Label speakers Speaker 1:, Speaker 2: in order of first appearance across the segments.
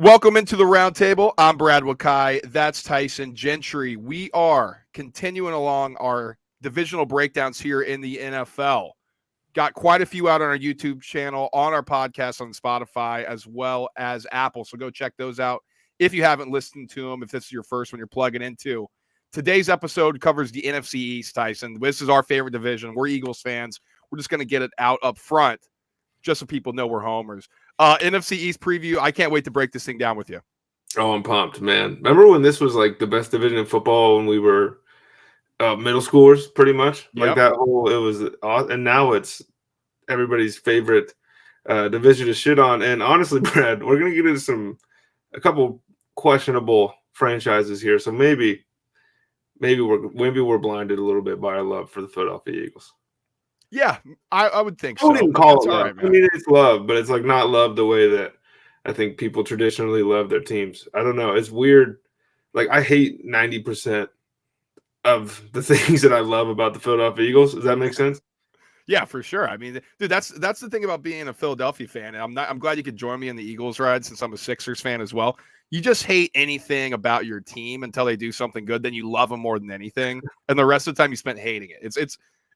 Speaker 1: Welcome into the roundtable. I'm Brad Wakai. That's Tyson Gentry. We are continuing along our divisional breakdowns here in the NFL. Got quite a few out on our YouTube channel, on our podcast on Spotify, as well as Apple. So go check those out if you haven't listened to them, if this is your first one you're plugging into. Today's episode covers the NFC East, Tyson. This is our favorite division. We're Eagles fans. We're just going to get it out up front just so people know we're homers. NFC East preview. I can't wait to break this thing down with you.
Speaker 2: Oh, I'm pumped, man. Remember when this was like the best division in football when we were middle schoolers, pretty much?
Speaker 1: Yep.
Speaker 2: Like that whole, it was, and now it's everybody's favorite division to shit on. And honestly, Brad, we're going to get into a couple questionable franchises here. So maybe we're blinded a little bit by our love for the Philadelphia Eagles.
Speaker 1: Yeah, I would think so.
Speaker 2: I wouldn't call it love.
Speaker 1: Right,
Speaker 2: I mean, it's love, but it's like not love the way that I think people traditionally love their teams. I don't know. It's weird. Like, I hate 90% of the things that I love about the Philadelphia Eagles. Does that make sense?
Speaker 1: Yeah, for sure. I mean, dude, that's the thing about being a Philadelphia fan. And I'm glad you could join me in the Eagles ride since I'm a Sixers fan as well. You just hate anything about your team until they do something good. Then you love them more than anything. And the rest of the time you spent hating it.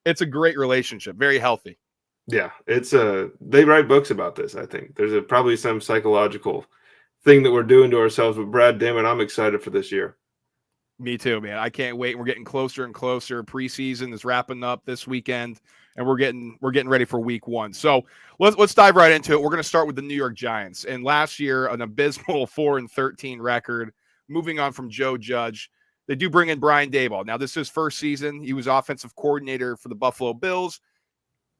Speaker 1: It's a great relationship, very healthy.
Speaker 2: Yeah, they write books about this, I think. There's probably some psychological thing that we're doing to ourselves, but Brad, damn it, I'm excited for this year.
Speaker 1: Me too, man. I can't wait. We're getting closer and closer. Preseason is wrapping up this weekend, and we're getting ready for week one. So let's dive right into it. We're going to start with the New York Giants. And last year, an abysmal 4-13 record. Moving on from Joe Judge. They do bring in Brian Daboll. Now, this is his first season. He was offensive coordinator for the Buffalo Bills,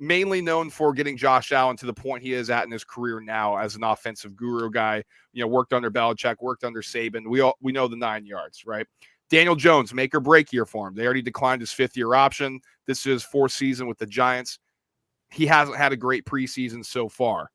Speaker 1: mainly known for getting Josh Allen to the point he is at in his career now as an offensive guru guy. You know, worked under Belichick, worked under Saban. We know the 9 yards, right? Daniel Jones, make or break year for him. They already declined his 5th-year option. This is his 4th season with the Giants. He hasn't had a great preseason so far.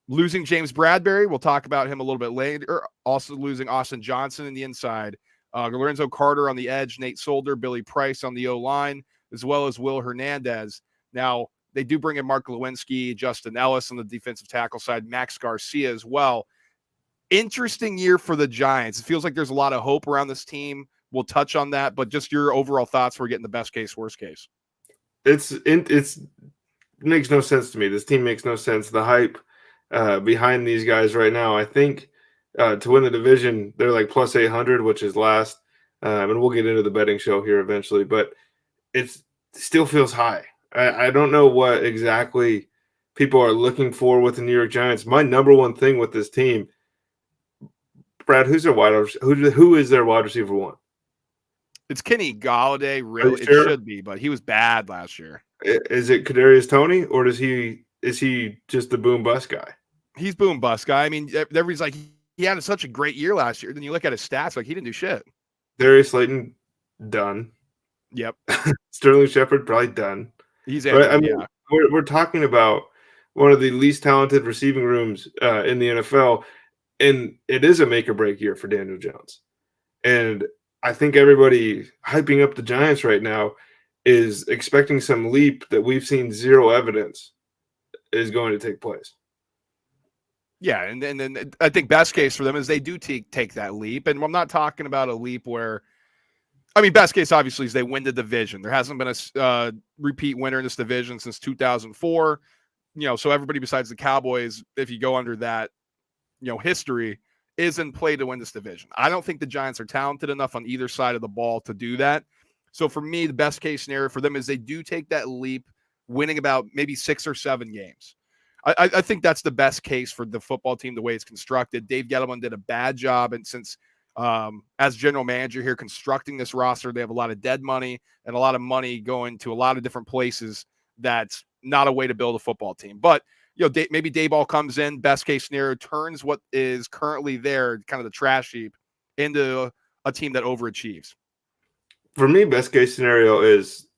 Speaker 1: Losing James Bradbury, we'll talk about him a little bit later. Also losing Austin Johnson in the inside. Lorenzo Carter on the edge, Nate Solder, Billy Price on the O-line, as well as Will Hernandez. Now, they do bring in Mark Lewinsky, Justin Ellis on the defensive tackle side, Max Garcia as well. Interesting year for the Giants. It feels like there's a lot of hope around this team. We'll touch on that, but just your overall thoughts for getting the best case, worst case.
Speaker 2: It makes no sense to me. This team makes no sense. The hype behind these guys right now, I think to win the division, they're like plus 800, which is last. And we'll get into the betting show here eventually, but it still feels high. I don't know what exactly people are looking for with the New York Giants. My number one thing with this team, Brad, who is their wide receiver one?
Speaker 1: It's Kenny Golladay, really. It should be, but he was bad last year.
Speaker 2: Is it Kadarius Toney, or is he just the boom bust guy?
Speaker 1: He's boom bust guy. I mean, everybody's like, he had such a great year last year. Then you look at his stats, like he didn't do shit.
Speaker 2: Darius Slayton, done.
Speaker 1: Yep.
Speaker 2: Sterling Shepard, probably done.
Speaker 1: He's
Speaker 2: right? I mean, we're talking about one of the least talented receiving rooms in the NFL, and it is a make or break year for Daniel Jones. And I think everybody hyping up the Giants right now is expecting some leap that we've seen zero evidence is going to take place.
Speaker 1: Yeah, and then I think best case for them is they do take that leap. And I'm not talking about a leap where, I mean, best case obviously is they win the division. There hasn't been a repeat winner in this division since 2004. You know, so everybody besides the Cowboys, if you go under that, you know, history, is in play to win this division. I don't think the Giants are talented enough on either side of the ball to do that. So for me, the best case scenario for them is they do take that leap, winning about maybe 6 or 7 games. I think that's the best case for the football team, the way it's constructed. Dave Gettleman did a bad job, and since as general manager here constructing this roster, they have a lot of dead money and a lot of money going to a lot of different places. That's not a way to build a football team. But you know, maybe Daboll comes in, best case scenario, turns what is currently there, kind of the trash heap, into a team that overachieves.
Speaker 2: For me, best case scenario is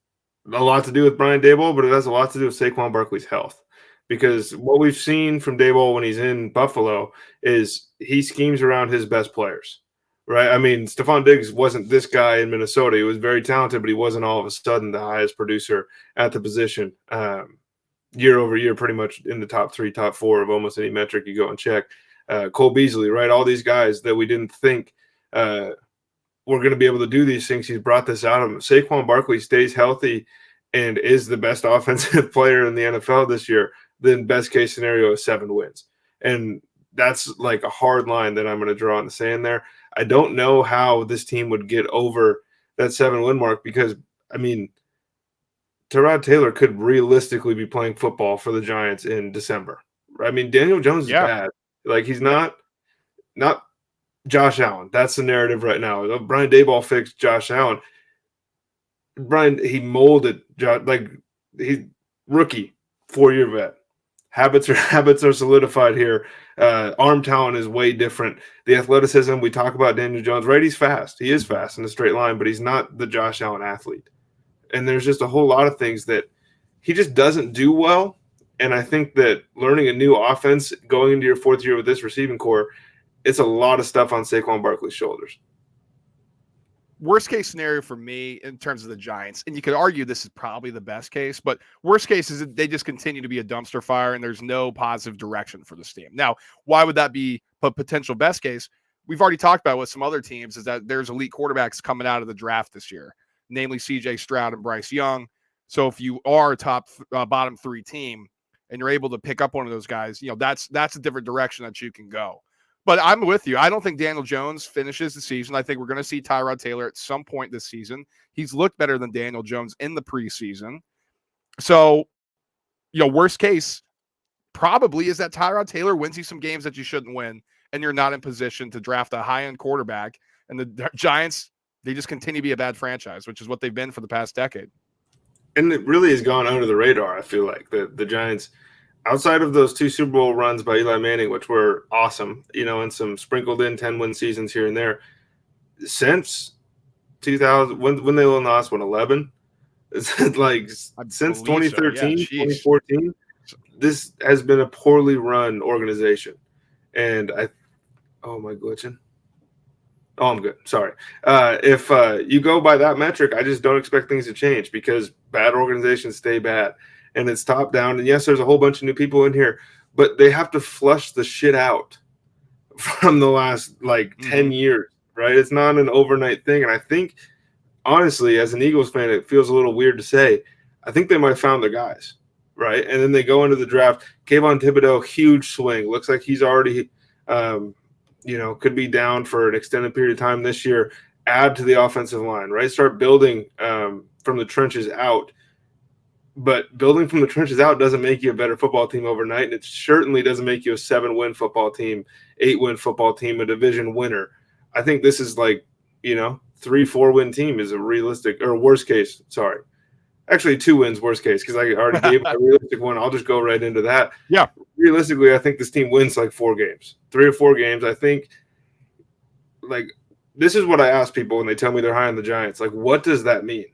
Speaker 2: a lot to do with Brian Daboll, but it has a lot to do with Saquon Barkley's health. Because what we've seen from Daboll when he's in Buffalo is he schemes around his best players, right? I mean, Stephon Diggs wasn't this guy in Minnesota. He was very talented, but he wasn't all of a sudden the highest producer at the position. Year over year, pretty much in the top 3, top 4 of almost any metric you go and check. Cole Beasley, right? All these guys that we didn't think were going to be able to do these things. He's brought this out of him. Saquon Barkley stays healthy and is the best offensive player in the NFL this year. Then best case scenario is 7 wins. And that's like a hard line that I'm going to draw in the sand there. I don't know how this team would get over that 7-win mark because, I mean, Tyrod Taylor could realistically be playing football for the Giants in December. I mean, Daniel Jones is bad. Like, he's not Josh Allen. That's the narrative right now. Brian Daboll fixed Josh Allen. Brian, he molded Josh, like, he's rookie, 4-year vet. Habits are solidified here. Arm talent is way different. The athleticism, we talk about Daniel Jones, right? He's fast. He is fast in a straight line, but he's not the Josh Allen athlete. And there's just a whole lot of things that he just doesn't do well. And I think that learning a new offense, going into your 4th year with this receiving core, it's a lot of stuff on Saquon Barkley's shoulders.
Speaker 1: Worst case scenario for me in terms of the Giants, and you could argue this is probably the best case, but worst case is that they just continue to be a dumpster fire and there's no positive direction for this team. Now, why would that be a potential best case? We've already talked about with some other teams is that there's elite quarterbacks coming out of the draft this year, namely CJ Stroud and Bryce Young. So if you are a top bottom 3 team and you're able to pick up one of those guys, that's a different direction that you can go. But I'm with you. I don't think Daniel Jones finishes the season. I think we're going to see Tyrod Taylor at some point this season. He's looked better than Daniel Jones in the preseason. So, worst case probably is that Tyrod Taylor wins you some games that you shouldn't win, and you're not in position to draft a high-end quarterback. And the Giants, they just continue to be a bad franchise, which is what they've been for the past decade.
Speaker 2: And it really has gone under the radar, I feel like. The Giants – outside of those 2 Super Bowl runs by Eli Manning, which were awesome, and some sprinkled in 10-win seasons here and there, since 2000, when they won the last one, 11? It's like since 2013, 2014, this has been a poorly run organization. And oh, am I glitching? Oh, I'm good. Sorry. If you go by that metric, I just don't expect things to change because bad organizations stay bad. And it's top down. And yes, there's a whole bunch of new people in here, but they have to flush the shit out from the last 10 years, right? It's not an overnight thing. And I think, honestly, as an Eagles fan, it feels a little weird to say, I think they might have found their guys, right? And then they go into the draft. Kayvon Thibodeau, huge swing. Looks like he's already, could be down for an extended period of time this year. Add to the offensive line, right? Start building from the trenches out. But building from the trenches out doesn't make you a better football team overnight, and it certainly doesn't make you a 7-win football team, 8-win football team, a division winner. I think this is 3-4-win team is a realistic or worst case. Sorry, actually 2 wins worst case because I already gave my realistic one. I'll just go right into that.
Speaker 1: Yeah,
Speaker 2: realistically, I think this team wins 4 games, 3 or 4 games. I think this is what I ask people when they tell me they're high on the Giants. What does that mean?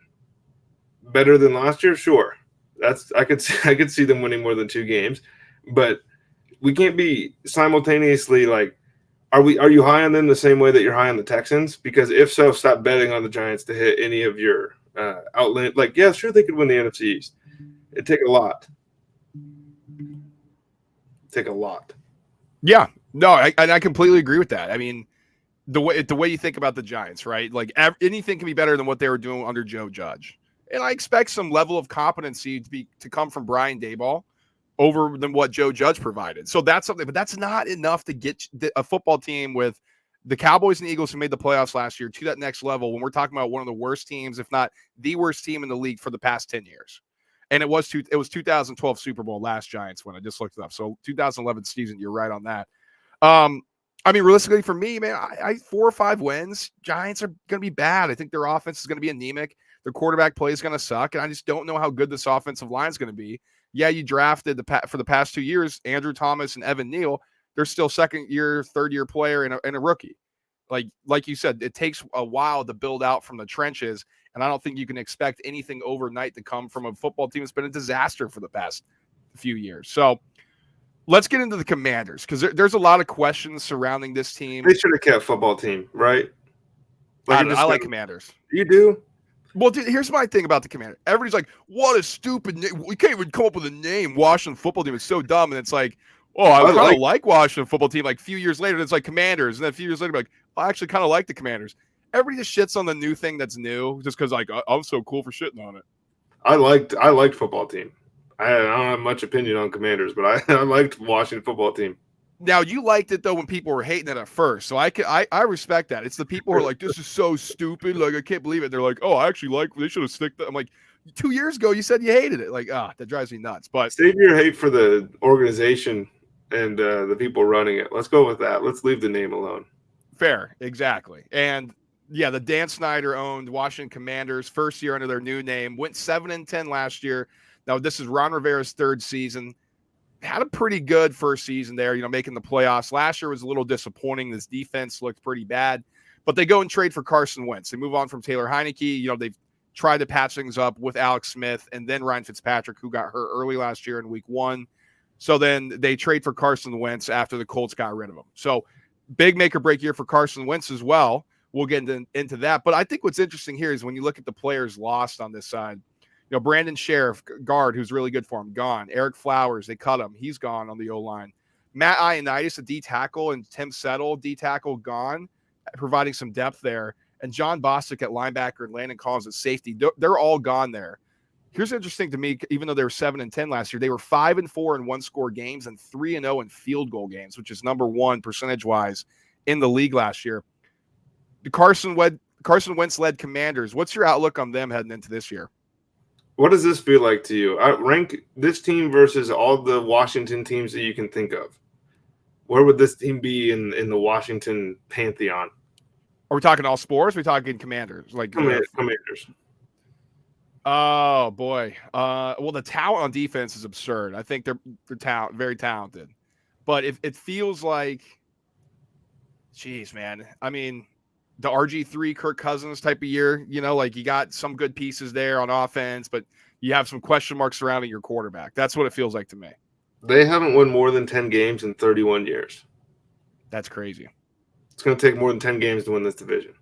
Speaker 2: Better than last year? Sure. I could see them winning more than 2 games, but we can't be simultaneously are you high on them the same way that you're high on the Texans? Because if so, stop betting on the Giants to hit any of your outland. Yeah, sure, they could win the NFC East. It'd take a lot.
Speaker 1: Yeah, no, I completely agree with that. I mean, the way you think about the Giants, right? Anything can be better than what they were doing under Joe Judge. And I expect some level of competency to come from Brian Daboll over than what Joe Judge provided. So that's something, but that's not enough to get a football team with the Cowboys and Eagles who made the playoffs last year to that next level when we're talking about one of the worst teams, if not the worst team in the league for the past 10 years. And it was 2012 Super Bowl last Giants when I just looked it up. So 2011 season, you're right on that. I mean, realistically for me, man, I 4 or 5 wins. Giants are going to be bad. I think their offense is going to be anemic. Their quarterback play is going to suck, and I just don't know how good this offensive line is going to be. Yeah, you drafted for the past 2 years, Andrew Thomas and Evan Neal. They're still 2nd-year, 3rd-year player and a rookie. Like you said, it takes a while to build out from the trenches, and I don't think you can expect anything overnight to come from a football team that's been a disaster for the past few years. So let's get into the Commanders because there's a lot of questions surrounding this team.
Speaker 2: They should have kept football team, right?
Speaker 1: I like Commanders.
Speaker 2: You do?
Speaker 1: Well, dude, here's my thing about the Commanders. Everybody's like, what a stupid name. We can't even come up with a name. Washington football team is so dumb. And it's like, Oh, I
Speaker 2: I
Speaker 1: kind
Speaker 2: like
Speaker 1: of like Washington football team. Like a few years later, it's like Commanders, and then a few years later, like I actually kind of like the Commanders. Everybody just shits on the new thing that's new, just because like I'm so cool for shitting on it.
Speaker 2: I liked football team. I don't have much opinion on Commanders, but I liked Washington football team.
Speaker 1: Now you liked it though when people were hating it at first, so I respect that. It's the people who are like, "This is so stupid," like I can't believe it. They're like, "Oh, I actually like. They should have stick." I'm like, 2 years ago you said you hated it. Like, that drives me nuts. But
Speaker 2: Save your hate for the organization and the people running it. Let's go with that. Let's leave the name alone.
Speaker 1: fair, exactly. And yeah, the Dan Snyder owned Washington Commanders, first year under their new name, went 7-10 last year. Now this is Ron Rivera's third season. Had a pretty good first season there, making the playoffs. Last year was a little disappointing. This defense looked pretty bad, but they go and trade for Carson Wentz. They move on from Taylor Heineke. They've tried to patch things up with Alex Smith and then Ryan Fitzpatrick, who got hurt early last year in week 1. So then they trade for Carson Wentz after the Colts got rid of him. So big make or break year for Carson Wentz as well. We'll get into that. But I think what's interesting here is when you look at the players lost on this side, Brandon Sheriff, guard, who's really good for him, gone. Eric Flowers, they cut him. He's gone on the O-line. Matt Ioannidis, a D tackle, and Tim Settle, D tackle, gone, providing some depth there. And John Bostic at linebacker and Landon Collins at safety. They're all gone there. Here's interesting to me, even though they were 7-10 last year, they were 5-4 in one-score games and 3-0 in field goal games, which is number 1 percentage-wise in the league last year. The Carson Wentz-led Commanders, what's your outlook on them heading into this year?
Speaker 2: What does this feel like to you? I rank this team versus all the Washington teams that you can think of. Where would this team be in the Washington pantheon?
Speaker 1: Are we talking all sports? Are we talking Commanders? Like
Speaker 2: Commanders.
Speaker 1: Oh boy. Well, the talent on defense is absurd. I think they're very talented, but if it feels like, geez, man. I mean, the RG3 Kirk Cousins type of year, like you got some good pieces there on offense, but you have some question marks surrounding your quarterback. That's what it feels like to me.
Speaker 2: They haven't won more than 10 games in 31 years.
Speaker 1: That's crazy.
Speaker 2: It's going to take more than 10 games to win this division.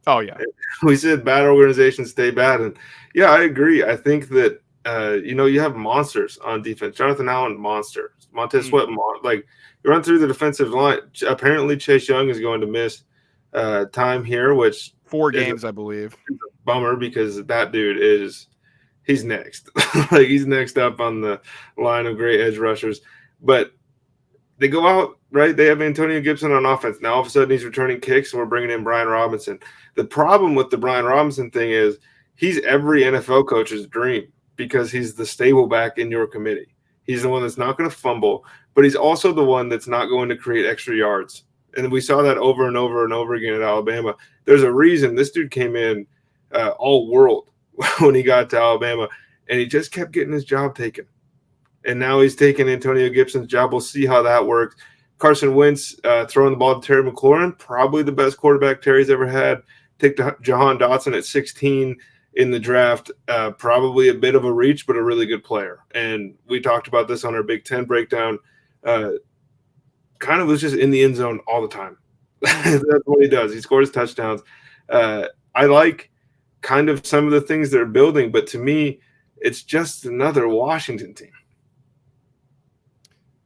Speaker 1: Oh, yeah.
Speaker 2: We said bad organizations stay bad. And, yeah, I agree. I think that, you have monsters on defense. Jonathan Allen, monster. Montez Sweat, like, you run through the defensive line. Apparently, Chase Young is going to miss time here, which
Speaker 1: 4 games, I believe.
Speaker 2: Is a bummer because that dude he's next. Like, he's next up on the line of great edge rushers. But they go out, right? They have Antonio Gibson on offense. Now, all of a sudden, he's returning kicks, and we're bringing in Brian Robinson. The problem with the Brian Robinson thing is he's every NFL coach's dream because he's the stable back in your committee. He's the one that's not going to fumble, but he's also the one that's not going to create extra yards. And we saw that over and over and over again at Alabama. There's a reason this dude came in all world when he got to Alabama, and he just kept getting his job taken. And now he's taking Antonio Gibson's job. We'll see how that works. Carson Wentz throwing the ball to Terry McLaurin, probably the best quarterback Terry's ever had. Take Jahan Dotson at 16 in the draft, probably a bit of a reach, but a really good player. And we talked about this on our Big Ten breakdown. Kind of was just in the end zone all the time. That's what he does. He scores touchdowns. I like kind of some of the things they're building, but to me, it's just another Washington team.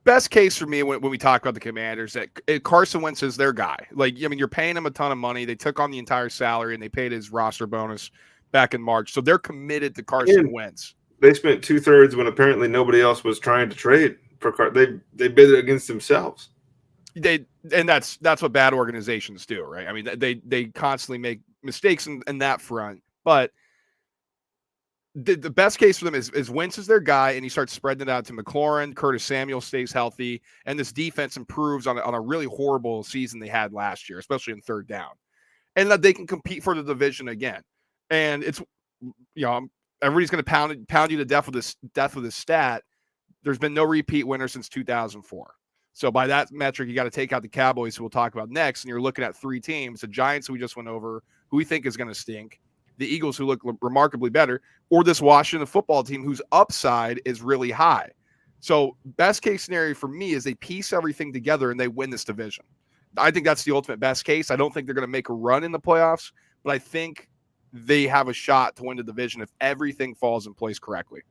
Speaker 1: Best case for me when we talk about the Commanders, that Carson Wentz is their guy. Like, I mean, you're paying him a ton of money. They took on the entire salary and they paid his roster bonus back in March. So they're committed to Carson Wentz.
Speaker 2: They spent 2/3 when apparently nobody else was trying to trade for Carson. They bid it against themselves.
Speaker 1: And that's what bad organizations do, right? I mean, they constantly make mistakes in that front, but the best case for them is Wentz is their guy, and he starts spreading it out to McLaurin. Curtis Samuel stays healthy, and this defense improves on a really horrible season they had last year, especially in third down, and that they can compete for the division again. And it's, everybody's going to pound you to death with this stat. There's been no repeat winner since 2004. So by that metric, you got to take out the Cowboys, who we'll talk about next, and you're looking at 3 teams: the Giants, who we just went over, who we think is going to stink, the Eagles, who look remarkably better, or this Washington football team whose upside is really high. So best case scenario for me is they piece everything together and they win this division. I think that's the ultimate best case. I don't think they're going to make a run in the playoffs, but I think they have a shot to win the division if everything falls in place correctly.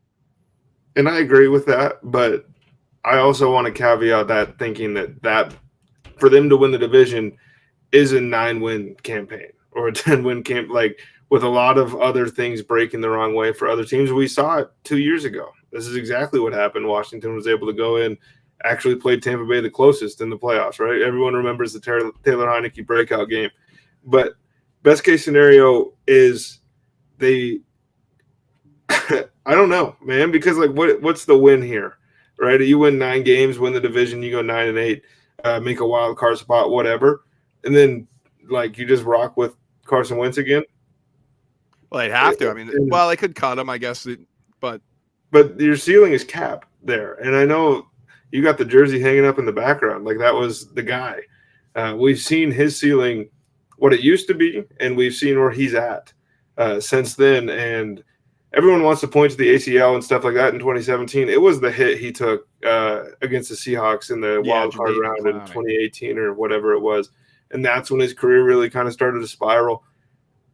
Speaker 2: And I agree with that, but I also want to caveat that thinking that for them to win the division is a 9-win campaign or a 10-win camp, like with a lot of other things breaking the wrong way for other teams. We saw it 2 years ago. This is exactly what happened. Washington was able to go in, actually played Tampa Bay the closest in the playoffs, right? Everyone remembers the Taylor Heineke breakout game. But best case scenario is they – I don't know, man, because like what's the win here, right? You win 9 games, win the division, you go 9-8, make a wild card spot, whatever. And then like you just rock with Carson Wentz again.
Speaker 1: Well, they'd have to. I mean, well, they could cut him, I guess, but
Speaker 2: your ceiling is Cap there. And I know you got the jersey hanging up in the background. Like that was the guy. We've seen his ceiling, what it used to be, and we've seen where he's at since then. And everyone wants to point to the ACL and stuff like that in 2017. It was the hit he took against the Seahawks in the wild card round in 2018 or whatever it was. And that's when his career really kind of started to spiral.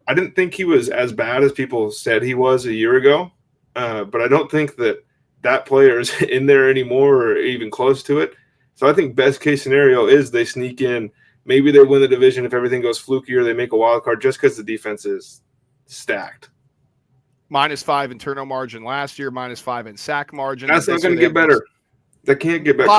Speaker 2: I didn't think he was as bad as people said he was a year ago, but I don't think that player is in there anymore or even close to it. So I think best case scenario is they sneak in. Maybe they win the division if everything goes fluky, or they make a wild card just because the defense is stacked.
Speaker 1: -5 in turnover margin last year, -5 in sack margin.
Speaker 2: That's not going to get better. That can't get better.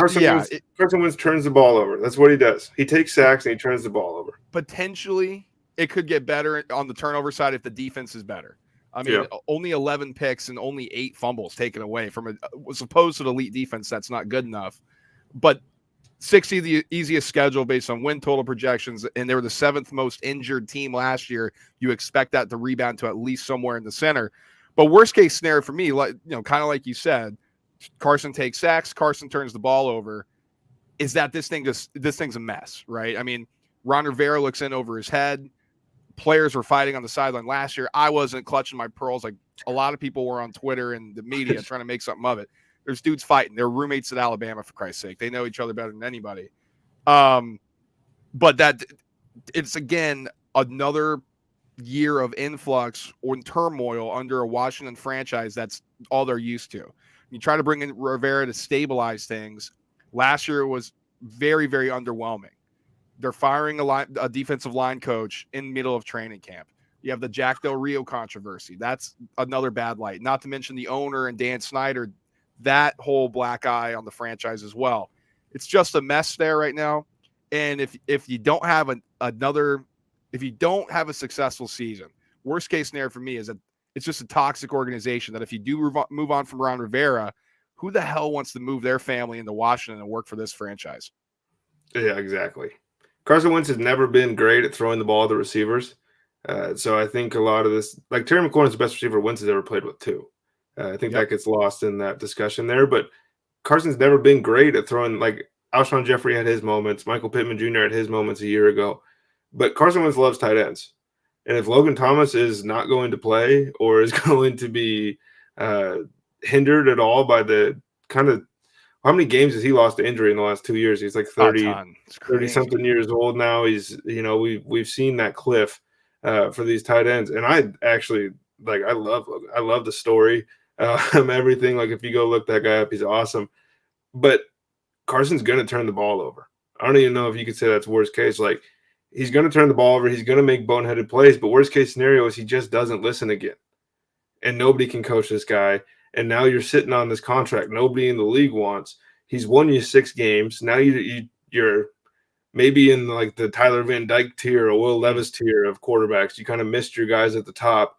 Speaker 2: Carson Wentz turns the ball over. That's what he does. He takes sacks and he turns the ball over.
Speaker 1: Potentially, it could get better on the turnover side if the defense is better. I mean, only 11 picks and only 8 fumbles taken away from was opposed to the elite defense. That's not good enough. But 60, the easiest schedule based on win total projections, and they were the 7th most injured team last year. You expect that to rebound to at least somewhere in the center. But worst case scenario for me, like kind of like you said, Carson takes sacks, Carson turns the ball over. Is that this thing's a mess, right? I mean, Ron Rivera looks in over his head. Players were fighting on the sideline last year. I wasn't clutching my pearls like a lot of people were on Twitter and the media trying to make something of it. There's dudes fighting. They're roommates at Alabama, for Christ's sake. They know each other better than anybody. But that it's, again, another year of influx or turmoil under a Washington franchise that's all they're used to. You try to bring in Rivera to stabilize things. Last year was very, very underwhelming. They're firing a defensive line coach in the middle of training camp. You have the Jack Del Rio controversy. That's another bad light. Not to mention the owner and Dan Snyder, that whole black eye on the franchise as well. It's just a mess there right now. And if you don't have if you don't have a successful season, worst case scenario for me is that it's just a toxic organization that if you do move on from Ron Rivera, who the hell wants to move their family into Washington and work for this franchise?
Speaker 2: Yeah, exactly. Carson Wentz has never been great at throwing the ball to receivers. So I think a lot of this, like Terry McLaurin is the best receiver Wentz has ever played with too. I think that gets lost in that discussion there. But Carson's never been great at throwing. Like Alshon Jeffrey had his moments. Michael Pittman Jr. had his moments a year ago. But Carson Wentz loves tight ends. And if Logan Thomas is not going to play or is going to be hindered at all by the kind of – how many games has he lost to injury in the last 2 years? He's like 30-something years old now. He's, we've seen that cliff for these tight ends. And I actually – like I love the story, everything. Like if you go look that guy up, he's awesome. But Carson's going to turn the ball over. I don't even know if you could say that's worst case. Like he's going to turn the ball over. He's going to make boneheaded plays. But worst case scenario is he just doesn't listen again. And nobody can coach this guy. And now you're sitting on this contract nobody in the league wants. He's won you 6 games. Now you're maybe in like the Tyler Van Dyke tier or Will Levis tier of quarterbacks. You kind of missed your guys at the top.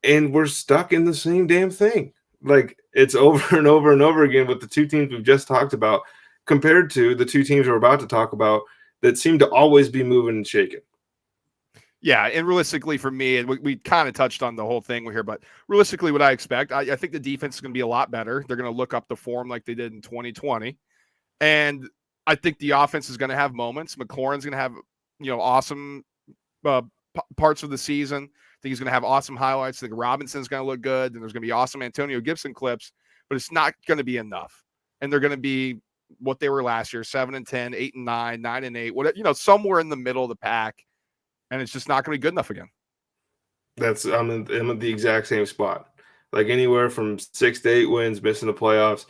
Speaker 2: And we're stuck in the same damn thing. Like it's over and over and over again with the 2 teams we've just talked about compared to the 2 teams we're about to talk about that seem to always be moving and shaking.
Speaker 1: Yeah, and realistically for me, and we kind of touched on the whole thing here, but realistically what I expect, I think the defense is going to be a lot better. They're going to look up the form like they did in 2020. And I think the offense is going to have moments. McLaurin's going to have, awesome parts of the season. I think he's going to have awesome highlights. I think Robinson's going to look good, and there's going to be awesome Antonio Gibson clips, but it's not going to be enough. And they're going to be what they were last year, 7-10, 8-9, 9-8, whatever, somewhere in the middle of the pack. And it's just not going to be good enough again.
Speaker 2: I'm in the exact same spot. Like anywhere from 6 to 8 wins, missing the playoffs.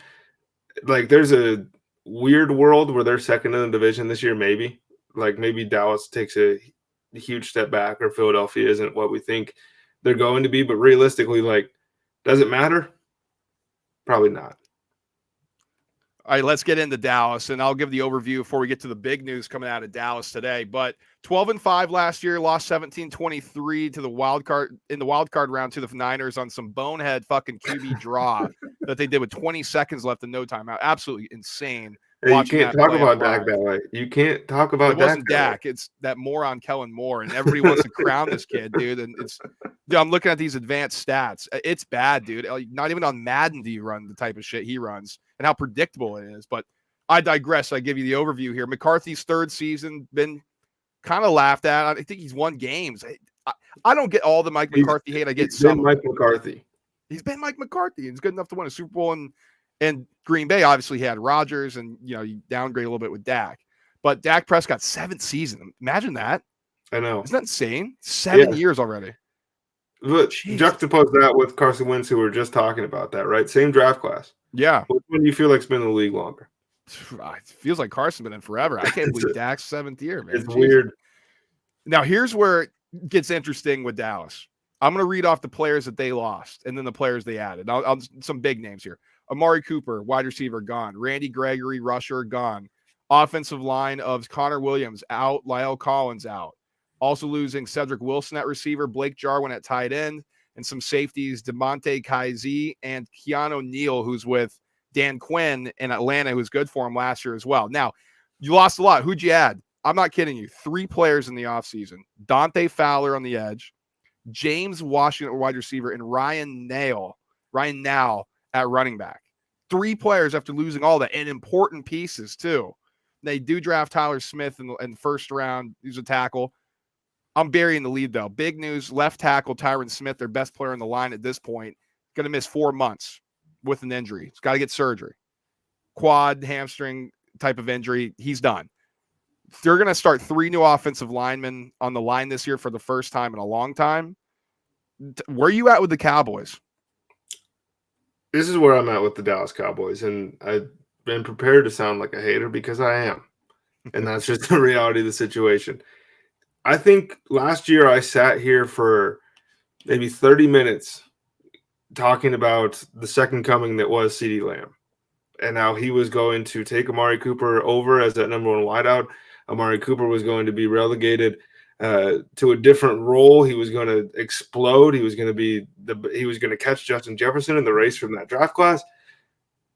Speaker 2: like there's a weird world where they're second in the division this year, maybe. Like maybe Dallas takes a huge step back or Philadelphia isn't what we think they're going to be. But realistically, like, does it matter? Probably not.
Speaker 1: All right, let's get into Dallas, and I'll give the overview before we get to the big news coming out of Dallas today. But 12-5 last year, lost 17-23 to the wild card round to the Niners on some bonehead fucking QB draw that they did with 20 seconds left and no timeout. Absolutely insane.
Speaker 2: Hey, you can't talk about Dak that way. You can't talk about
Speaker 1: Dak. It wasn't Dak. It's that moron Kellen Moore, and everybody wants to crown this kid, dude. And dude, I'm looking at these advanced stats. It's bad, dude. Like, not even on Madden do you run the type of shit he runs and how predictable it is. But I digress. I give you the overview here. McCarthy's third season been kind of laughed at. I think he's won games. I don't get all the Mike McCarthy hate. I get some.
Speaker 2: Mike McCarthy.
Speaker 1: He's been Mike McCarthy. He's good enough to win a Super Bowl and Green Bay. Obviously, he had Rodgers, and you downgrade a little bit with Dak. But Dak Prescott, 7th season. Imagine that.
Speaker 2: I know.
Speaker 1: Isn't that insane? 7 years already.
Speaker 2: But juxtapose that with Carson Wentz, who we were just talking about that, right? Same draft class.
Speaker 1: Yeah.
Speaker 2: Which one do you feel like's been in the league longer?
Speaker 1: It feels like Carson's been in forever. I can't believe Dak's 7th year, man.
Speaker 2: It's weird.
Speaker 1: Now, here's where it gets interesting with Dallas. I'm going to read off the players that they lost and then the players they added. I'll some big names here. Amari Cooper, wide receiver, gone. Randy Gregory, rusher, gone. Offensive line of Connor Williams, out. Lyle Collins, out. Also losing Cedric Wilson at receiver, Blake Jarwin at tight end, and some safeties, DeMonte Kaiser and Keanu Neal, who's with Dan Quinn in Atlanta, who's good for him last year as well. Now, you lost a lot. Who'd you add? I'm not kidding you. 3 players in the offseason. Dante Fowler on the edge, James Washington, wide receiver, and Ryan Nall at running back. 3 players after losing all that, and important pieces too. They do draft Tyler Smith in the first round. He's a tackle. I'm burying the lead, though. Big news, left tackle Tyrone Smith, their best player on the line at this point, going to miss 4 months with an injury. He's got to get surgery. Quad, hamstring type of injury. He's done. They're going to start 3 new offensive linemen on the line this year for the first time in a long time. Where are you at with the Cowboys?
Speaker 2: This is where I'm at with the Dallas Cowboys, and I've been prepared to sound like a hater because I am, and that's just the reality of the situation. I think last year I sat here for maybe 30 minutes talking about the second coming that was CeeDee Lamb, and how he was going to take Amari Cooper over as that number 1 wideout. Amari Cooper was going to be relegated to a different role. He was going to explode. He was going to catch Justin Jefferson in the race from that draft class.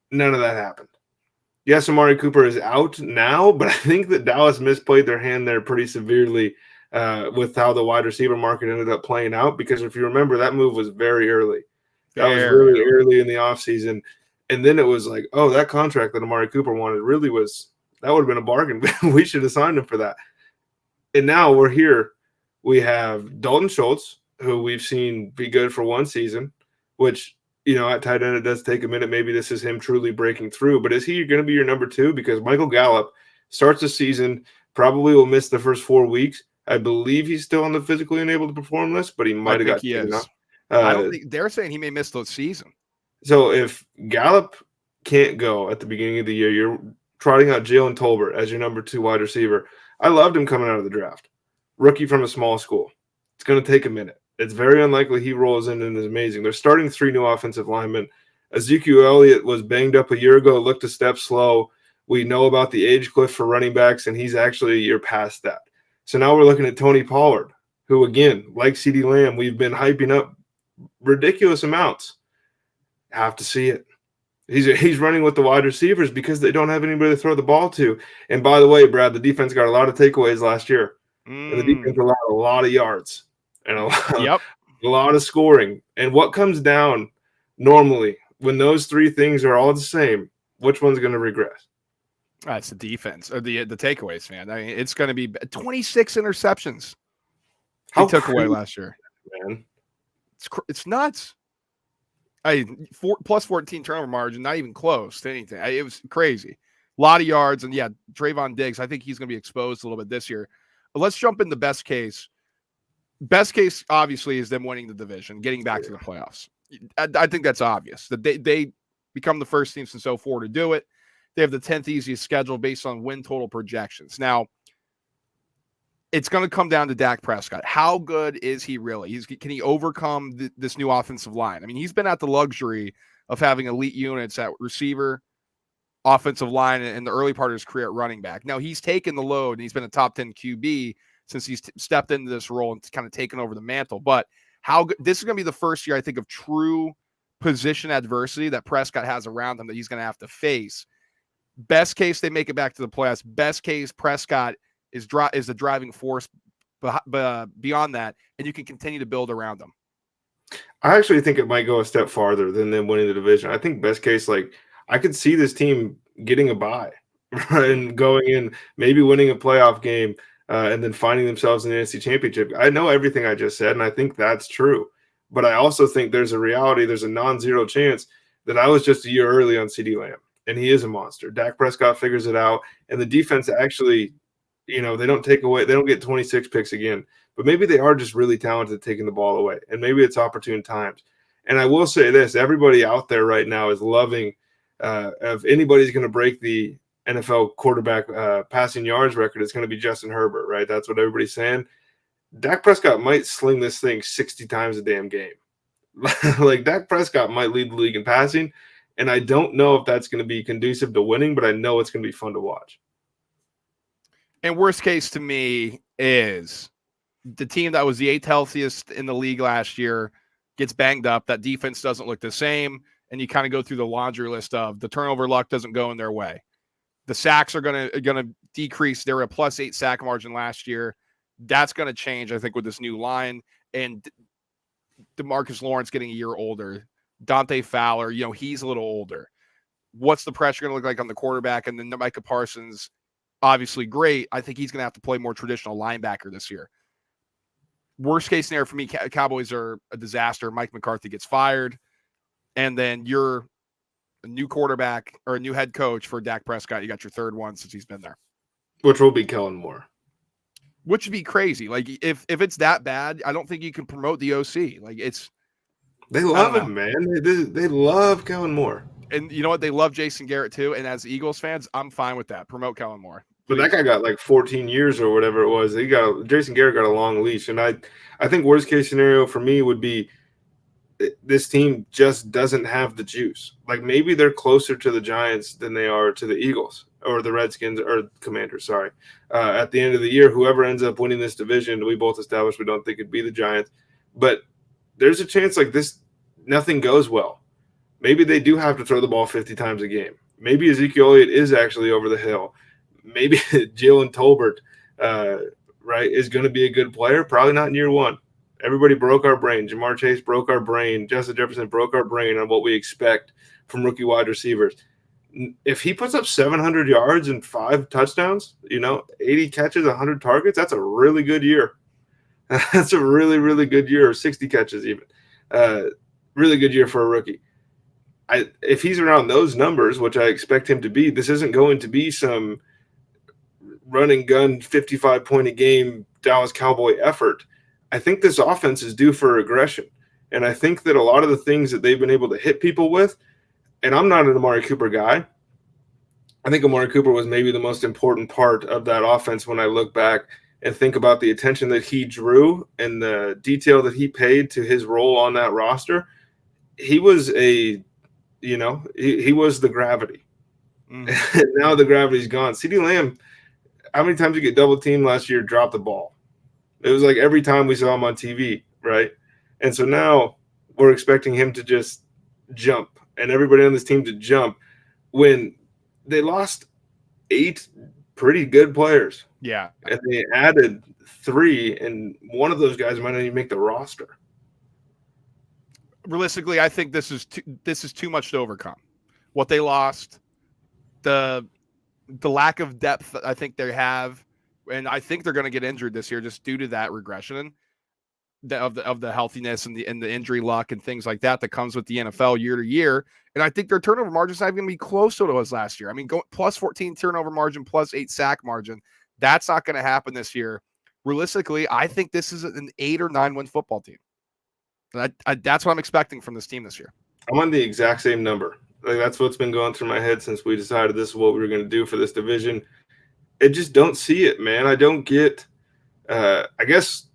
Speaker 2: None of that happened. Yes, Amari Cooper is out now, but I think that Dallas misplayed their hand there pretty severely with how the wide receiver market ended up playing out. Because if you remember, that move was very early. That was really early in the offseason. And then it was like, oh, that contract that Amari Cooper wanted really was – that would have been a bargain. We should have signed him for that. And now we're here. We have Dalton Schultz, who we've seen be good for 1 season, which, at tight end, it does take a minute. Maybe this is him truly breaking through. But is he going to be your number 2? Because Michael Gallup starts the season, probably will miss the first 4 weeks. I believe he's still on the physically unable to perform list, but he might have got taken out.
Speaker 1: I don't think they're saying he may miss the season.
Speaker 2: So if Gallup can't go at the beginning of the year, you're trotting out Jalen Tolbert as your number 2 wide receiver. I loved him coming out of the draft. Rookie from a small school. It's going to take a minute. It's very unlikely he rolls in and is amazing. They're starting 3 new offensive linemen. Ezekiel Elliott was banged up a year ago, looked a step slow. We know about the age cliff for running backs, and he's actually a year past that. So now we're looking at Tony Pollard, who, again, like CeeDee Lamb, we've been hyping up ridiculous amounts. Have to see it. He's running with the wide receivers because they don't have anybody to throw the ball to. And by the way, Brad, the defense got a lot of takeaways last year. And the defense allowed a lot of yards and a lot of scoring. And what comes down normally when those 3 things are all the same, which one's going to regress?
Speaker 1: That's the defense or the takeaways, man. I mean, it's going to be 26 interceptions he took away last year.
Speaker 2: Man,
Speaker 1: it's nuts. Plus 14 turnover margin, not even close to anything. It was crazy. A lot of yards, and Trayvon Diggs, I think he's going to be exposed a little bit this year. But let's jump in the best case. Best case, obviously, is them winning the division, getting back to the playoffs. I think that's obvious. That they become the first team since 2004 to do it. They have the 10th easiest schedule based on win total projections. Now, it's going to come down to Dak Prescott. How good is he really? Can he overcome this new offensive line? I mean, he's been at the luxury of having elite units at receiver, offensive line, and the early part of his career at running back. Now, he's taken the load, and he's been a top 10 QB since he's stepped into this role and kind of taken over the mantle. But this is going to be the first year, I think, of true position adversity that Prescott has around him that he's going to have to face. Best case, they make it back to the playoffs. Best case, Prescott is the driving force beyond that, and you can continue to build around them.
Speaker 2: I actually think it might go a step farther than them winning the division. I think best case, like, I could see this team getting a bye and going in, maybe winning a playoff game, and then finding themselves in the NFC Championship. I know everything I just said, and I think that's true. But I also think there's a reality, there's a non-zero chance that I was just a year early on CeeDee Lamb, and he is a monster. Dak Prescott figures it out, and the defense actually, they don't get 26 picks again. But maybe they are just really talented at taking the ball away, and maybe it's opportune times. And I will say this, everybody out there right now is loving if anybody's going to break the NFL quarterback passing yards record, it's going to be Justin Herbert, right? That's what everybody's saying. Dak Prescott might sling this thing 60 times a damn game. Like, Dak Prescott might lead the league in passing, and I don't know if that's going to be conducive to winning, but I know it's going to be fun to watch.
Speaker 1: And worst case to me is the team that was the 8th healthiest in the league last year gets banged up. That defense doesn't look the same, and you kind of go through the laundry list of the turnover luck doesn't go in their way. The sacks are going to decrease. They were a +8 sack margin last year. That's going to change, I think, with this new line. And DeMarcus Lawrence getting a year older. Dante Fowler, he's a little older. What's the pressure going to look like on the quarterback? And then Micah Parsons, obviously great. I think he's going to have to play more traditional linebacker this year. Worst case scenario for me, Cowboys are a disaster. Mike McCarthy gets fired. And then you're a new quarterback or a new head coach for Dak Prescott. You got your third one since he's been there.
Speaker 2: Which will be Kellen Moore.
Speaker 1: Which would be crazy. Like, if it's that bad, I don't think you can promote the OC. Like,
Speaker 2: they love him, man. They love Kellen Moore.
Speaker 1: And you know what? They love Jason Garrett too. And as Eagles fans, I'm fine with that. Promote Kellen Moore.
Speaker 2: But that guy got like 14 years or whatever it was. Jason Garrett got a long leash. And I think worst case scenario for me would be this team just doesn't have the juice. Like, maybe they're closer to the Giants than they are to the Eagles or the Redskins or Commanders, sorry. At the end of the year, whoever ends up winning this division, we both established we don't think it'd be the Giants. But there's a chance like this, nothing goes well. Maybe they do have to throw the ball 50 times a game. Maybe Ezekiel Elliott is actually over the hill. Maybe Jalen Tolbert, right, is going to be a good player. Probably not in year one. Everybody broke our brain. Jamar Chase broke our brain. Justin Jefferson broke our brain on what we expect from rookie wide receivers. If he puts up 700 yards and 5 touchdowns, 80 catches, 100 targets, that's a really good year. That's a really, really good year, or 60 catches even. Really good year for a rookie. If he's around those numbers, which I expect him to be, this isn't going to be some run and gun 55-point-a-game Dallas Cowboy effort. I think this offense is due for regression. And I think that a lot of the things that they've been able to hit people with, and I'm not an Amari Cooper guy. I think Amari Cooper was maybe the most important part of that offense when I look back and think about the attention that he drew and the detail that he paid to his role on that roster. He was he was the gravity. And now the gravity's gone. CeeDee Lamb, how many times did you get double teamed last year, dropped the ball? It was like every time we saw him on TV, right? And so now we're expecting him to just jump and everybody on this team to jump when they lost 8 pretty good players.
Speaker 1: Yeah.
Speaker 2: And they added 3, and one of those guys might not even make the roster.
Speaker 1: Realistically, I think this is too much to overcome. What they lost, the lack of depth I think they have, and I think they're going to get injured this year just due to that regression of the healthiness and the injury luck and things like that comes with the NFL year to year. And I think their turnover margin is not going to be close to what it was last year. I mean, go plus 14 turnover margin, plus 8 sack margin. That's not going to happen this year. Realistically, I think this is an 8 or 9 win football team. That's what I'm expecting from this team this year.
Speaker 2: I'm on the exact same number. Like that's what's been going through my head since we decided this is what we were going to do for this division. I just don't see it, man. I don't get. I guess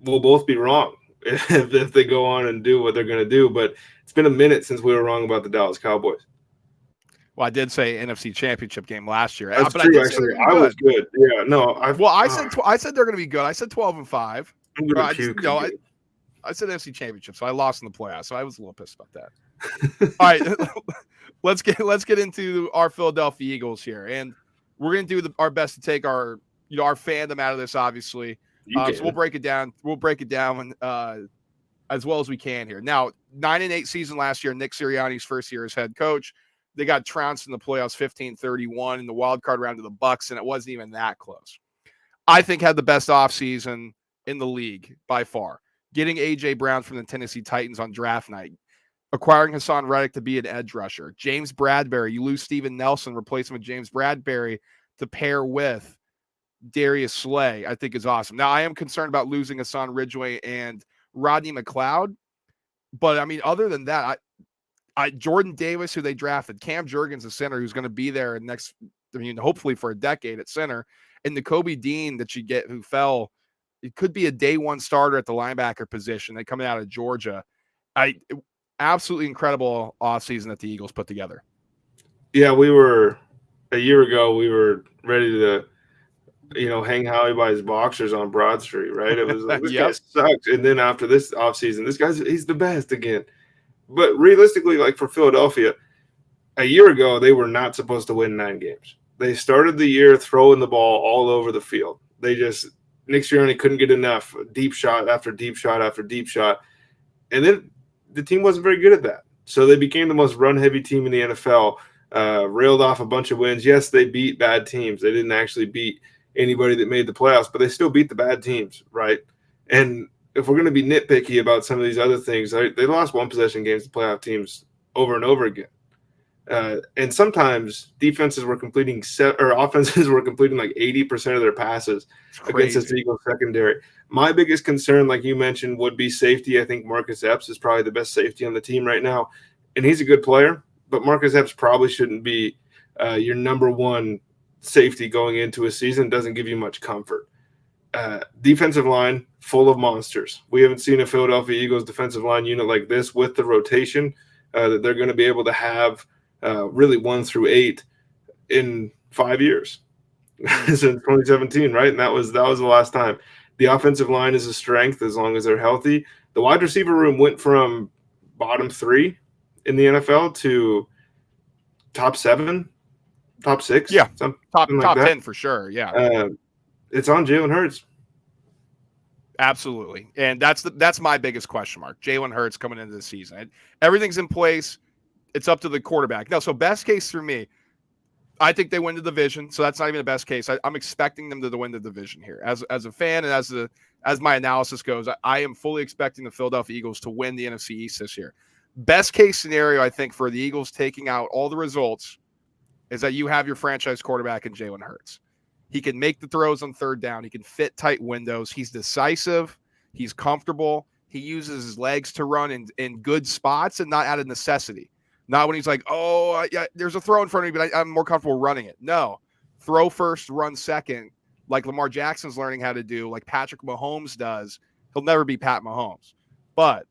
Speaker 2: we'll both be wrong if they go on and do what they're going to do. But it's been a minute since we were wrong about the Dallas Cowboys.
Speaker 1: Well, I did say NFC Championship game last year.
Speaker 2: That's
Speaker 1: but
Speaker 2: true,
Speaker 1: I did
Speaker 2: actually.
Speaker 1: say I
Speaker 2: was good. Yeah, no.
Speaker 1: I said they're going to be good. I said 12-5.
Speaker 2: I'm going to puke.
Speaker 1: I said NFC Championship, so I lost in the playoffs. So I was a little pissed about that. All right, let's get into our Philadelphia Eagles here, and we're going to do our best to take our fandom out of this, obviously. So we'll break it down. We'll break it down as well as we can here. Now, 9-8 season last year. Nick Sirianni's first year as head coach. They got trounced in the playoffs 15-31 in the wild card round to the Bucs, and it wasn't even that close. I think had the best offseason in the league by far. Getting A.J. Brown from the Tennessee Titans on draft night. Acquiring Hassan Reddick to be an edge rusher. James Bradbury. You lose Steven Nelson, replace him with James Bradbury to pair with Darius Slay, I think is awesome. Now, I am concerned about losing Hassan Ridgeway and Rodney McLeod. But, I mean, other than that, Jordan Davis, who they drafted, Cam Jurgens, a center who's going to be there hopefully for a decade at center, and Nakobe Dean that you get who fell. It could be a day one starter at the linebacker position. They coming out of Georgia. Absolutely incredible offseason that the Eagles put together.
Speaker 2: Yeah, a year ago, we were ready to, hang Howie by his boxers on Broad Street, right? It was like, this guy sucks. And then after this offseason, he's the best again. But realistically, like for Philadelphia, a year ago, they were not supposed to win 9 games. They started the year throwing the ball all over the field. Nick Sirianni couldn't get enough, deep shot after deep shot after deep shot. And then the team wasn't very good at that. So they became the most run-heavy team in the NFL, railed off a bunch of wins. Yes, they beat bad teams. They didn't actually beat anybody that made the playoffs, but they still beat the bad teams, right? And if we're going to be nitpicky about some of these other things, they lost one possession games to playoff teams over and over again. And sometimes offenses were completing like 80% of their passes against this Eagles secondary. My biggest concern, like you mentioned, would be safety. I think Marcus Epps is probably the best safety on the team right now, and he's a good player. But Marcus Epps probably shouldn't be your number one safety going into a season. Doesn't give you much comfort. Defensive line full of monsters. We haven't seen a Philadelphia Eagles defensive line unit like this with the rotation that they're going to be able to have. Really 1 through 8 in 5 years since 2017, right? And that was the last time. The offensive line is a strength as long as they're healthy. The wide receiver room went from bottom 3 in the NFL to top 7, top 6.
Speaker 1: Yeah,
Speaker 2: top
Speaker 1: 10 for sure. Yeah,
Speaker 2: it's on Jalen Hurts.
Speaker 1: Absolutely, and that's my biggest question mark. Jalen Hurts coming into the season. Everything's in place. It's up to the quarterback. No, so best case for me, I think they win the division. So that's not even the best case. I'm expecting them to win the division here. As a fan and as my analysis goes, I am fully expecting the Philadelphia Eagles to win the NFC East this year. Best case scenario, I think, for the Eagles taking out all the results is that you have your franchise quarterback in Jalen Hurts. He can make the throws on third down. He can fit tight windows. He's decisive. He's comfortable. He uses his legs to run in good spots and not out of necessity. Not when he's like, there's a throw in front of me, but I'm more comfortable running it. No, throw first, run second, like Lamar Jackson's learning how to do, like Patrick Mahomes does. He'll never be Pat Mahomes. But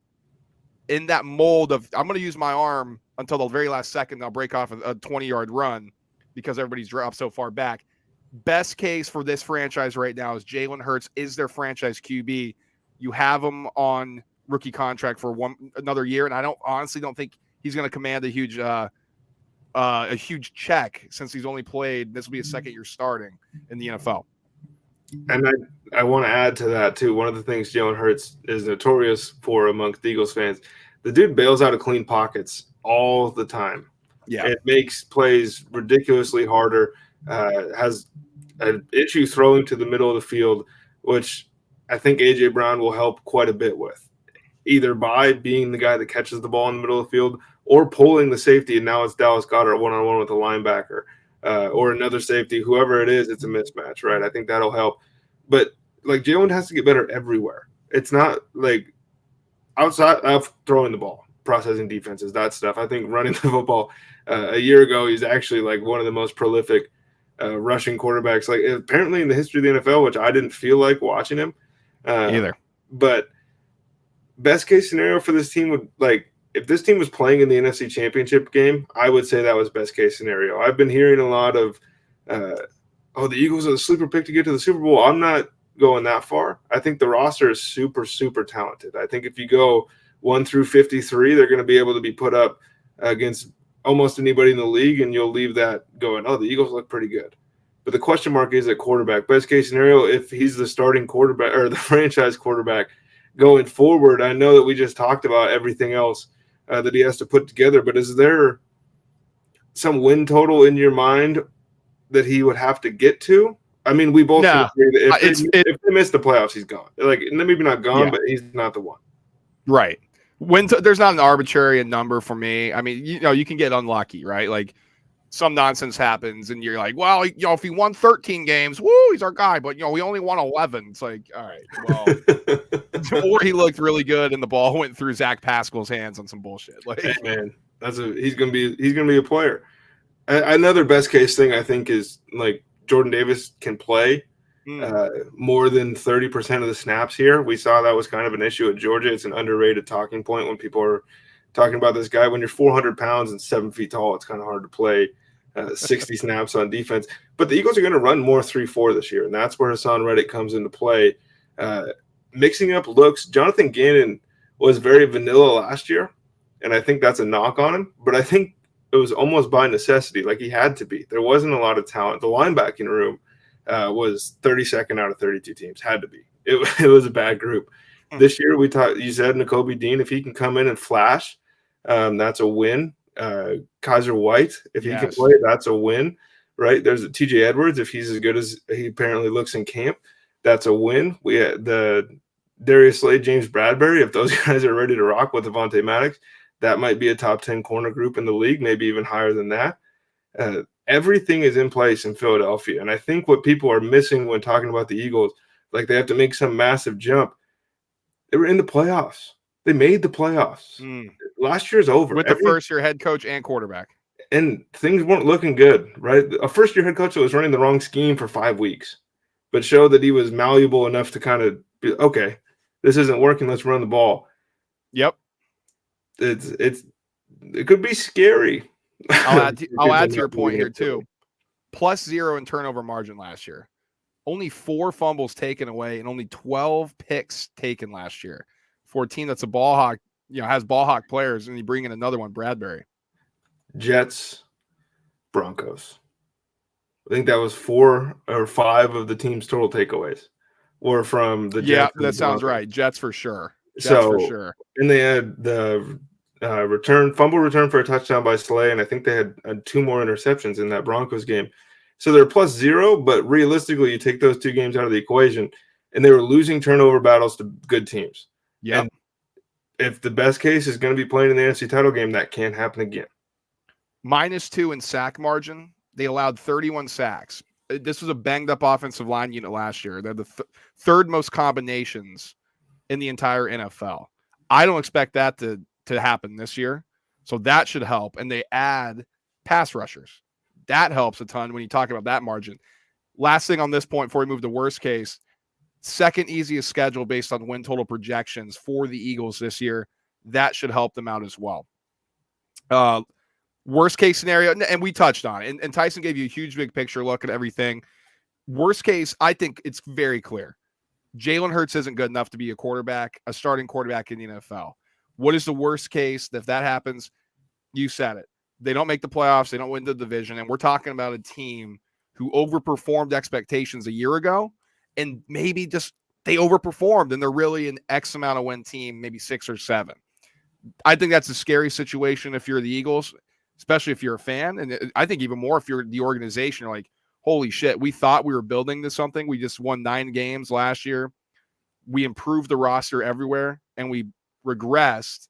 Speaker 1: in that mold of, I'm going to use my arm until the very last second, I'll break off a 20-yard run because everybody's dropped so far back. Best case for this franchise right now is Jalen Hurts is their franchise QB. You have him on rookie contract for another year, and I honestly don't think he's going to command a huge check since he's only played. This will be his second year starting in the NFL.
Speaker 2: And I want to add to that too. One of the things Jalen Hurts is notorious for amongst Eagles fans, the dude bails out of clean pockets all the time.
Speaker 1: Yeah,
Speaker 2: it makes plays ridiculously harder. Has an issue throwing to the middle of the field, which I think A.J. Brown will help quite a bit with, either by being the guy that catches the ball in the middle of the field or pulling the safety, and now it's Dallas Goedert one-on-one with a linebacker or another safety. Whoever it is, it's a mismatch, right? I think that'll help. But, like, Jalen has to get better everywhere. It's not, like, outside of throwing the ball. processing defenses, that stuff. I think running the football a year ago, he's actually like one of the most prolific rushing quarterbacks, like apparently in the history of the NFL, which I didn't feel like watching him.
Speaker 1: Either.
Speaker 2: But best case scenario for this team would, like, if this team was playing in the NFC Championship game, I would say that was best case scenario. I've been hearing a lot of, the Eagles are the sleeper pick to get to the Super Bowl. I'm not going that far. I think the roster is super, super talented. I think if you go 1 through 53, they're going to be able to be put up against almost anybody in the league, and you'll leave that going, oh, the Eagles look pretty good. But the question mark is at quarterback. Best case scenario, if he's the starting quarterback or the franchise quarterback going forward, I know that we just talked about everything else that he has to put together, but is there some win total in your mind that he would have to get to? I mean, we both agree that if they miss the playoffs, he's gone. Like, maybe not gone, but he's not the one.
Speaker 1: Right. There's not an arbitrary number for me. I mean, you can get unlucky, right? Like, some nonsense happens, and you're like, well, if he won 13 games, woo, he's our guy. But we only won 11. It's like, all right, well, or he looked really good, and the ball went through Zach Pascal's hands on some bullshit. Like,
Speaker 2: hey, man, he's gonna be a player. Another best case thing I think is, like, Jordan Davis can play more than 30% of the snaps here. We saw that was kind of an issue at Georgia. It's an underrated talking point when people are talking about this guy. When you're 400 pounds and 7 feet tall, it's kind of hard to play 60 snaps on defense. But the Eagles are going to run more 3-4 this year, and that's where Hassan Reddick comes into play. Mixing up looks, Jonathan Gannon was very vanilla last year, and I think that's a knock on him. But I think it was almost by necessity, like he had to be. There wasn't a lot of talent. The linebacking room was 32nd out of 32 teams. Had to be. It was a bad group. This year, you said Nakobe Dean, if he can come in and flash, that's a win. Kaiser White, if he can play, that's a win, right? There's TJ Edwards, if he's as good as he apparently looks in camp, that's a win. We had the Darius Slade, James Bradbury, if those guys are ready to rock with Avonte Maddox, that might be a top 10 corner group in the league, maybe even higher than that. Everything is in place in Philadelphia. And I think what people are missing when talking about the Eagles, like they have to make some massive jump. They were in the playoffs. They made the playoffs. Last year's over.
Speaker 1: With the first-year head coach and quarterback.
Speaker 2: And things weren't looking good, right? A first-year head coach that was running the wrong scheme for 5 weeks, but showed that he was malleable enough to kind of be, okay, this isn't working, let's run the ball.
Speaker 1: Yep.
Speaker 2: It could be scary.
Speaker 1: I'll add to your point here too. +0 in turnover margin last year. Only 4 fumbles taken away and only 12 picks taken last year for a team that's a ball hawk, has ball hawk players, and you bring in another one, Bradbury.
Speaker 2: Jets, Broncos. I think that was 4 or 5 of the team's total takeaways were from the Jets.
Speaker 1: Yeah, that sounds right. Jets for sure.
Speaker 2: And they had the fumble return for a touchdown by Slay, and I think they had 2 more interceptions in that Broncos game. So they're +0, but realistically, you take those 2 games out of the equation, and they were losing turnover battles to good teams.
Speaker 1: Yeah.
Speaker 2: And if the best case is going to be playing in the NFC title game, that can't happen again.
Speaker 1: -2 in sack margin. They allowed 31 sacks. This was a banged-up offensive line unit last year. They're the third most combinations in the entire NFL. I don't expect that to happen this year, so that should help. And they add pass rushers. That helps a ton when you talk about that margin. Last thing on this point before we move to worst case, second easiest schedule based on win total projections for the Eagles this year. That should help them out as well. Worst case scenario, and we touched on it, and Tyson gave you a huge big picture look at everything. Worst case, I think it's very clear. Jalen Hurts isn't good enough to be a starting quarterback in the NFL. What is the worst case if that happens? You said it. They don't make the playoffs. They don't win the division. And we're talking about a team who overperformed expectations a year ago, and maybe just they overperformed and they're really an X amount of win team, maybe 6 or 7. I think that's a scary situation if you're the Eagles, especially if you're a fan. And I think even more if you're the organization, you're like, holy shit, we thought we were building to something. We just won 9 games last year. We improved the roster everywhere, and we regressed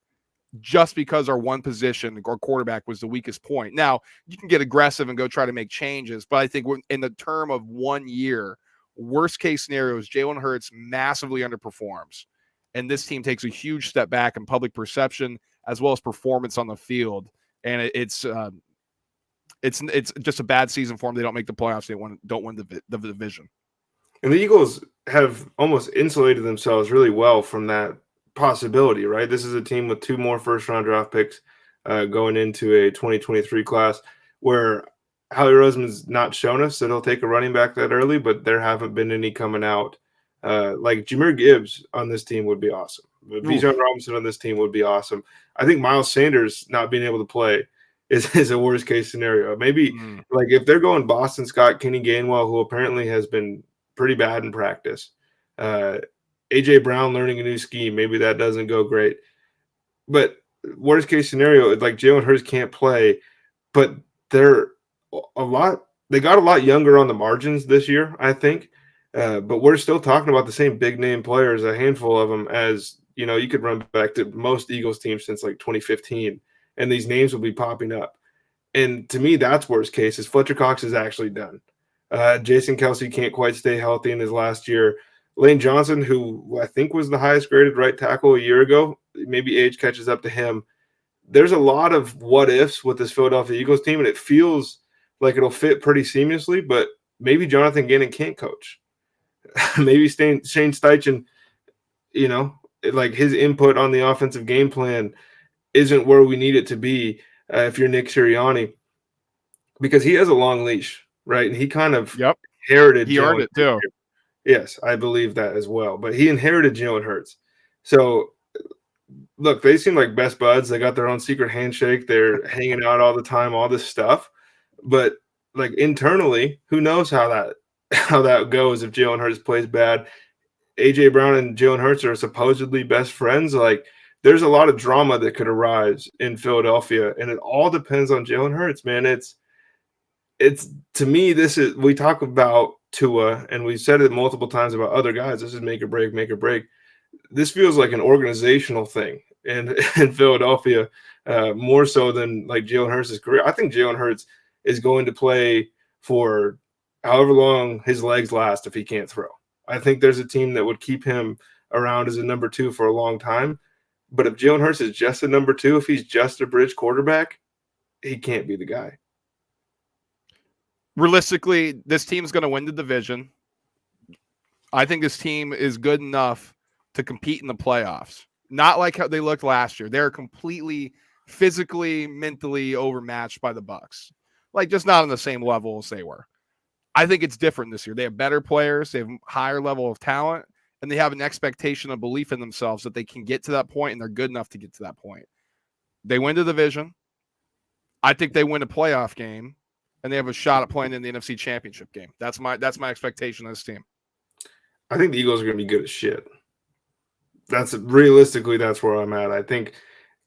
Speaker 1: just because our one position, our quarterback, was the weakest point. Now, you can get aggressive and go try to make changes, but I think in the term of 1 year, worst case scenario is Jalen Hurts massively underperforms, and this team takes a huge step back in public perception as well as performance on the field. And it's just a bad season for them. They don't make the playoffs. They don't win the division.
Speaker 2: And the Eagles have almost insulated themselves really well from that possibility, right? This is a team with 2 more first-round draft picks going into a 2023 class where Howie Roseman's not shown us that he'll take a running back that early, but there haven't been any coming out. Like Jahmyr Gibbs on this team would be awesome. Bijan Robinson on this team would be awesome. I think Miles Sanders not being able to play is a worst-case scenario. Maybe like if they're going Boston Scott, Kenny Gainwell, who apparently has been pretty bad in practice. A.J. Brown learning a new scheme. Maybe that doesn't go great. But worst case scenario, like Jalen Hurts can't play, but they got a lot younger on the margins this year, I think. But we're still talking about the same big name players, a handful of them, as you could run back to most Eagles teams since like 2015, and these names will be popping up. And to me, that's worst case is Fletcher Cox is actually done. Jason Kelce can't quite stay healthy in his last year. Lane Johnson, who I think was the highest graded right tackle a year ago, maybe age catches up to him. There's a lot of what ifs with this Philadelphia Eagles team, and it feels like it'll fit pretty seamlessly, but maybe Jonathan Gannon can't coach. Maybe Shane Steichen, like his input on the offensive game plan isn't where we need it to be if you're Nick Sirianni, because he has a long leash. Right, and he kind of inherited.
Speaker 1: He earned it too.
Speaker 2: Yes, I believe that as well. But he inherited Jalen Hurts. So, look, they seem like best buds. They got their own secret handshake. They're hanging out all the time, all this stuff. But like internally, who knows how that goes if Jalen Hurts plays bad? A.J. Brown and Jalen Hurts are supposedly best friends. Like, there's a lot of drama that could arise in Philadelphia, and it all depends on Jalen Hurts, man. It's to me, we talk about Tua, and we've said it multiple times about other guys. This is make or break, make or break. This feels like an organizational thing in Philadelphia, more so than like Jalen Hurts' career. I think Jalen Hurts is going to play for however long his legs last if he can't throw. I think there's a team that would keep him around as a number 2 for a long time. But if Jalen Hurts is just a number 2, if he's just a bridge quarterback, he can't be the guy.
Speaker 1: Realistically, this team's going to win the division. I think this team is good enough to compete in the playoffs. Not like how they looked last year. They're completely physically, mentally overmatched by the Bucs. Like, just not on the same level as they were. I think it's different this year. They have better players. They have a higher level of talent, and they have an expectation of belief in themselves that they can get to that point, and they're good enough to get to that point. They win the division. I think they win a playoff game. And they have a shot at playing in the NFC Championship game. That's my expectation of this team.
Speaker 2: I think the Eagles are going to be good as shit. Realistically, that's where I'm at. I think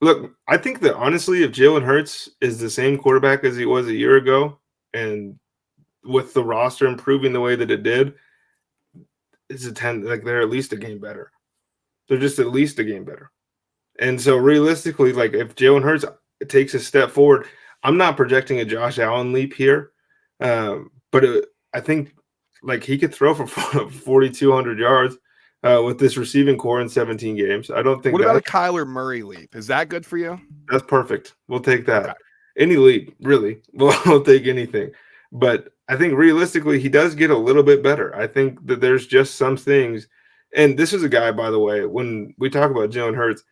Speaker 2: that honestly, if Jalen Hurts is the same quarterback as he was a year ago, and with the roster improving the way that it did, it's a 10. Like, they're at least a game better. They're just at least a game better. And so realistically, like, if Jalen Hurts takes a step forward, I'm not projecting a Josh Allen leap here, but I think like he could throw for 4,200 yards with this receiving core in 17 games. I don't think.
Speaker 1: What about a Kyler Murray leap? Is that good for you?
Speaker 2: That's perfect. We'll take that.
Speaker 1: Okay.
Speaker 2: Any leap, really. We'll take anything. But I think realistically, he does get a little bit better. I think that there's just some things. And this is a guy, by the way, when we talk about Jalen Hurts,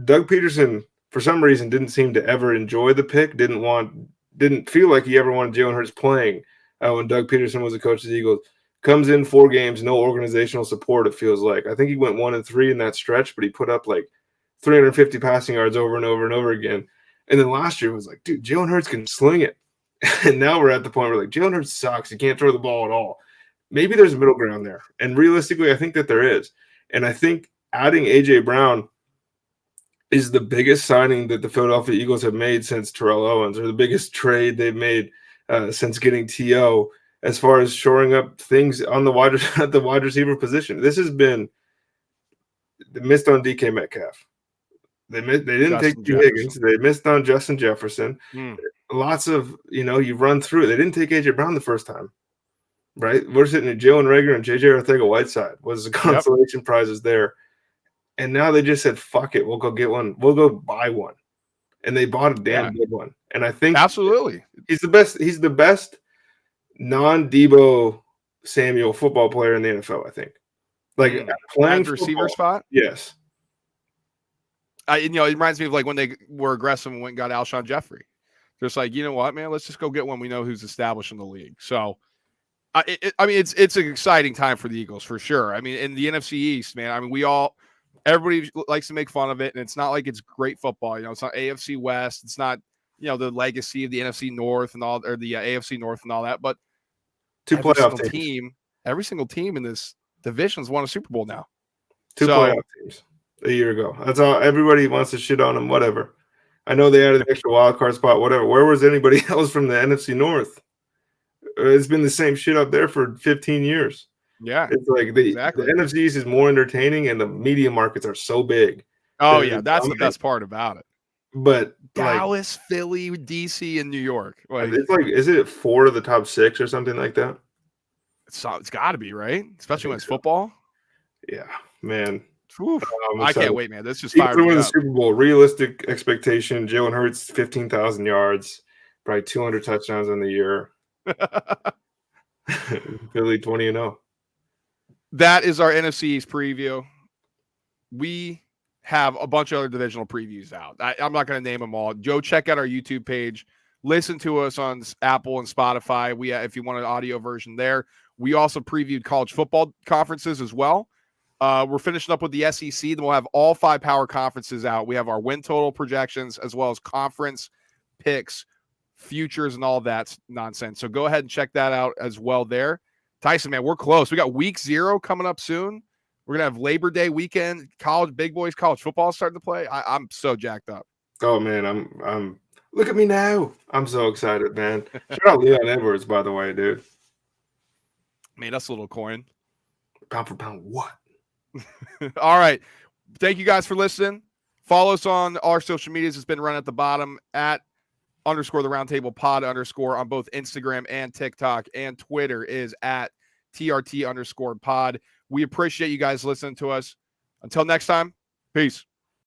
Speaker 2: Doug Peterson, for some reason, didn't seem to ever enjoy the pick, didn't feel like he ever wanted Jalen Hurts playing when Doug Peterson was the coach of the Eagles. Comes in 4 games, no organizational support, it feels like. I think he went 1-3 in that stretch, but he put up like 350 passing yards over and over and over again. And then last year was like, dude, Jalen Hurts can sling it. And now we're at the point where like Jalen Hurts sucks. He can't throw the ball at all. Maybe there's a middle ground there. And realistically, I think that there is. And I think adding A.J. Brown is the biggest signing that the Philadelphia Eagles have made since Terrell Owens, or the biggest trade they've made since getting T.O., as far as shoring up things on the wide receiver position. This has been – they missed on DK Metcalf. They didn't take T. Higgins. They missed on Justin Jefferson. Lots of – you run through it. They didn't take A.J. Brown the first time, right? We're sitting at Jalen Reagor and J.J. Arcega-Whiteside was the consolation prizes there. And now they just said, fuck it, we'll go get one. We'll go buy one. And they bought a damn good one. And I think
Speaker 1: absolutely
Speaker 2: he's the best. He's the best non-Debo Samuel football player in the NFL, I think. Like playing
Speaker 1: at the receiver spot?
Speaker 2: Yes.
Speaker 1: It reminds me of like when they were aggressive and went and got Alshon Jeffrey. Just like, you know what, man, let's just go get one we know who's established in the league. So, it's an exciting time for the Eagles for sure. I mean, in the NFC East, man, I mean, everybody likes to make fun of it, and it's not like it's great football. It's not AFC West. It's not, the legacy of the NFC North and all, or the AFC North and all that. But every single team in this division's won a Super Bowl now.
Speaker 2: Two playoff teams a year ago. That's all. Everybody wants to shit on them. Whatever. I know they added an extra wild card spot. Whatever. Where was anybody else from the NFC North? It's been the same shit up there for 15 years.
Speaker 1: Yeah,
Speaker 2: it's like the NFC East is more entertaining, and the media markets are so big.
Speaker 1: Oh yeah, that's the best part about it.
Speaker 2: But
Speaker 1: Dallas, Philly, DC, and New York.
Speaker 2: It's like, is it 4 of the top 6 or something like that?
Speaker 1: It's got to be, right? Especially when it's football.
Speaker 2: Yeah, man.
Speaker 1: I can't wait, man. This just fired me up.
Speaker 2: The Super Bowl. Realistic expectation: Jalen Hurts 15,000 yards, probably 200 touchdowns in the year. Philly 20-0.
Speaker 1: That is our NFC East preview. We have a bunch of other divisional previews out. I'm not going to name them all. Joe, check out our YouTube page. Listen to us on Apple and Spotify. If you want an audio version there. We also previewed college football conferences as well. We're finishing up with the SEC. Then we'll have all 5 power conferences out. We have our win total projections as well as conference picks, futures, and all that nonsense. So go ahead and check that out as well there. Tyson, man, we're close. We got week 0 coming up soon. We're going to have Labor Day weekend, big boys college football starting to play. I'm so jacked up.
Speaker 2: Oh, man, I'm look at me now. I'm so excited, man. Shout out Leon Edwards, by the way, dude.
Speaker 1: Made us a little coin.
Speaker 2: Pound for pound, what?
Speaker 1: All right. Thank you guys for listening. Follow us on our social medias. It's been run at the bottom at _ the roundtable pod _ on both Instagram and TikTok, and Twitter is at TRT _ pod. We appreciate you guys listening to us. Until next time, peace.